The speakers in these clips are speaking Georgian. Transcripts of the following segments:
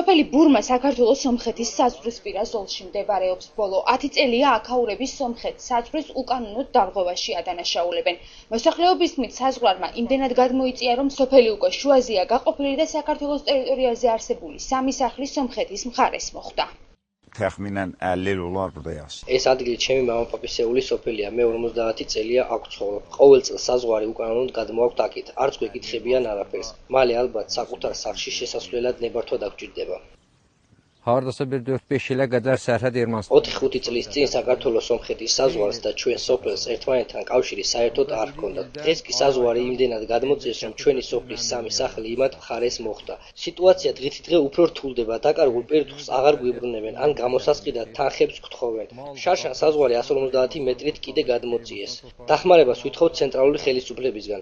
სოფელი ბურმა საქართველოს სომხეთის საზღვრისპირა ზოლში მდებარეობს. ბოლო 10 წელია აქაურების სომხეთს საზღვრის უკანონოდ დარღვევაში ადანაშაულებენ. მოსახლეობის თქმით, საზღვარმა იმდენად გადმოიწია, რომ სოფელი უკვე შუაზეა გაყოფილი და საქართველოს ტერიტორიაზე არსებული 3 სახლის სომხეთის მხარეს მოხვდა. ეს ადგილი ჩემი მამაპაპისეული სოფელია. მე 50 წელია აქ ცხოვრობ. ყოველ წელს საზღვარი უკანონოდ გადმოაქვთ აქეთ. არც გვეკითხებიან არაფერს. მალე ალბათ საკუთარ სახლში შესასვლელად ნებართვა დაგჭირდება. 4-5 წლის წინ საქართველოს სომხეთის საზღვარს და ჩვენ სოფელს ერთმანეთთან კავშირი საერთოდ არ ჰქონდათ. დღეს კი საზღვარი იმდენად გადმოწიეს, რომ ჩვენი სოფლის 3 სახლი იმათ მხარეს მოხვდა. სიტუაცია დღითიდღე უფრო რთულდება, დაკარგულ პირთუხს აღარ გვიბრუნებენ, ან გამოსასყიდად თანხებს გთხოვენ. შარშან საზღვარი 150 მეტრით კიდე გადმოწიეს. დახმარებას ვითხოვთ ცენტრალური ხელისუფლებისგან.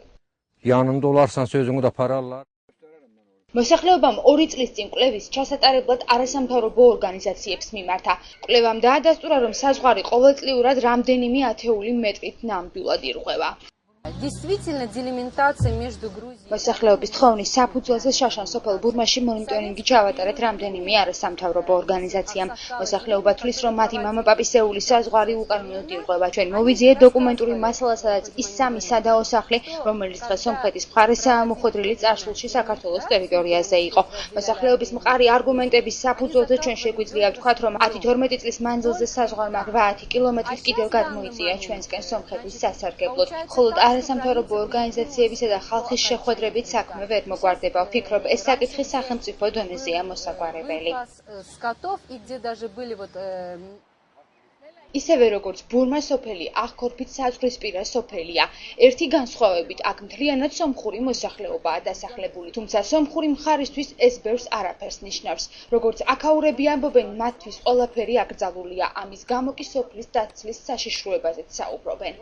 მოსახლეობამ 2 წლის წინ კვლევის ჩასატარებლად არასამთავრობო ორგანიზაციებს მიმართა. კვლევამ დაადასტურა, რომ საზღვარი ყოველწლიურად რამდენიმე ათეული მეტრით ნამდვილად ირღვევა. მოსახლეობის თხოვნით საფუძველზე შაშან სოფელ ბურმაში მონიტორინგი ჩაავატარეთ რამდენიმე არასამთავრობო ორგანიზაციამ. მოსახლეობა თვლის, რომ მათი მამაპაპისეული საზღვარი უკანონოდ ირღვევა. ჩვენ მოვიძიეთ დოკუმენტური მასალა, სადაც ის 3 სადაო სახლი, რომელიც დღეს სომხეთის მხარესაა მოხვედრილი წარსულში საქართველოს ტერიტორიაზე იყო. მოსახლეობის მყარი არგუმენტების საფუძველზე ჩვენ შეგვიძლია ვთქვათ, რომ 10-12 წლის მანძილზე საზღვარმა 8 კილომეტრით კიდევ გადმოიწია ჩვენსკენ სომხეთის სასარგებლოდ. მხოლოდ არასამთავრობო ორგანიზაციებისა და ხალხის შეხვედრებით საქმე ვერ მოგვარდება. ვფიქრობ, ეს საკითხი სახელმწიფო დონეზეა მოსაგვარებელი. ისევე როგორც ბურმა სოფელი აღქორფით საზღვრისპირა სოფელია. ერთი განსხვავებით, აქ მთლიანად სომხური მოსახლეობაა დასახლებული. თუმცა სომხური მხარისთვის ეს ბევრს არაფერს ნიშნავს. როგორც აქაურები ამბობენ, მათთვის ყველაფერი აკრძალულია. ამის გამო კი სოფლის დაცლის საშიშროებაზეც საუბრობენ.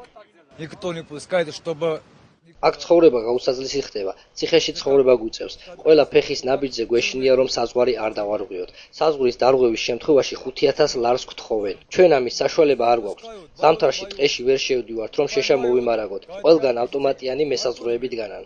აქ ცხოვრება გაუსაძლისი ხდება. ციხეში ცხოვრება გვიწევს. ყველა ფეხის ნაბიჯზე გვეშინია, რომ საზღვარი არ დავარღვიოთ. საზღვრის დარღვევის შემთხვევაში 5000 ლარს გთხოვენ. ჩვენ ამის საშუალება არ გვაქვს. ზამთარში ტყეში ვერ შევდივართ, რომ შეშა მოვიმარაგოთ. ყველგან ავტომატიანი მესაზღვრეები დგანან.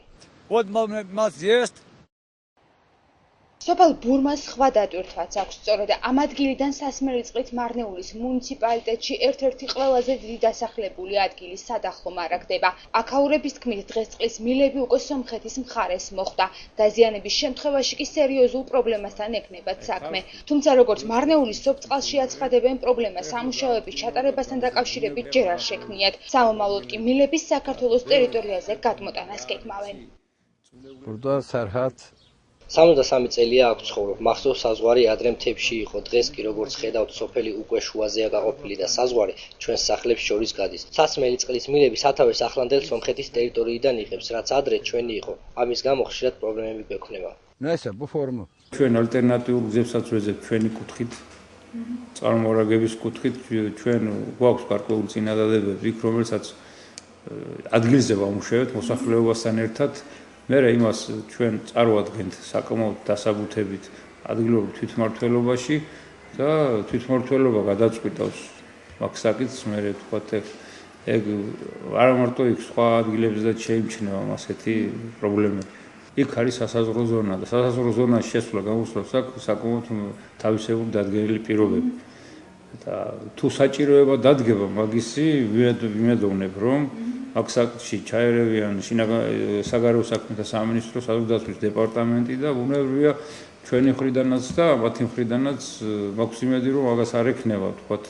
სოფელ ბურმას სხვა დატვირთვაც აქვს. სწორედ ამ ადგილიდან სასმელი წყლით მარნეულის მუნიციპალიტეტში ერთ-ერთი ყველაზე დიდი დასახლებული ადგილი სადახლო მარაგდება. აქაურების თქმით, დღეს წყლის მილები უკვე სომხეთის მხარეს მოხვდა. დაზიანების შემთხვევაში კი სერიოზულ პრობლემასთან ექნებათ საქმე. თუმცა როგორც მარნეულის სოფწყალში აცხადებენ, პრობლემა სამუშაოების ჩატარებასთან დაკავშირებით ჯერ არ შექმნიათ. სამომავლოდ კი მილები საქართველოს ტერიტორიაზე გადმოტანას გეგმავენ. 73 წელია აქ ცხოვრობ. მახსოვს, საზღვარი ადრე მთებში იყო. დღეს კი როგორც ხედავთ, სოფელი უკვე შუაზეა გაყოფილი და საზღვარი ჩვენს სახლებს შორის გადის. სასმელი წყლის მილები სათავეს ახლანდელ სომხეთის ტერიტორიიდან იღებს, რაც ადრე ჩვენი იყო. ამის გამო ხშირად პრობლემები გვექნება. ჩვენ ალტერნატიულ გზებსაც ვეძებთ ჩვენი კუთხით, წარმომარაგების კუთხით. ჩვენ გვაქვს გარკვეული წინადადებები, რომელსაც ადგილზე ვამუშავებთ მოსახლეობასთან ერთად. მერე იმას ჩვენ წარვადგენთ საკმაოდ დასაბუთებით ადგილობრივ თვითმმართველობაში და თვითმმართველობა გადაწყვიტავს მაგ საკითხს. მერე თქვათ, ეგ არა მარტო იქ სხვა ადგილებზეც შეიმჩნევა ასეთი პრობლემები. იქ არის სასაზღვრო ზონა და სასაზღვრო ზონაში შესვლა გამოსვლას აქვს საკმაოდ თავისებური დადგენილი პირობები. და თუ საჭიროება დადგება მაგისი, ვიმედოვნებ, რომ აქ საკითხში ჩაერევიან საგარეო საქმეთა სამინისტრო, საზღვარგარეთის დეპარტამენტი და ბუნებრივია ჩვენი მხრიდანაც და მათი მხრიდანაც მაქვს იმედი, რომ მაგას არ ექნება, თქვათ,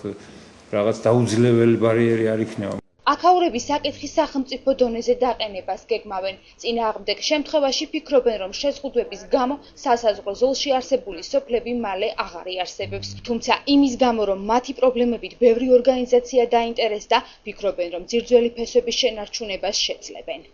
რაღაც დაუძლეველი ბარიერი არ იქნება. აქაურების საკითხი სახელმწიფო დონეზე დაყენებას გეგმავენ. წინააღმდეგ შემთხვევაში ფიქრობენ, რომ შეზღუდვების გამო სასაზღვრო ზოლში არსებული სოფლები მალე აღარ იარსებებს. თუმცა იმის გამო, რომ მათი პრობლემებით ბევრი ორგანიზაცია დაინტერესდა, ფიქრობენ, რომ ძირძველი ფესვების შენარჩუნებას შეძლებენ.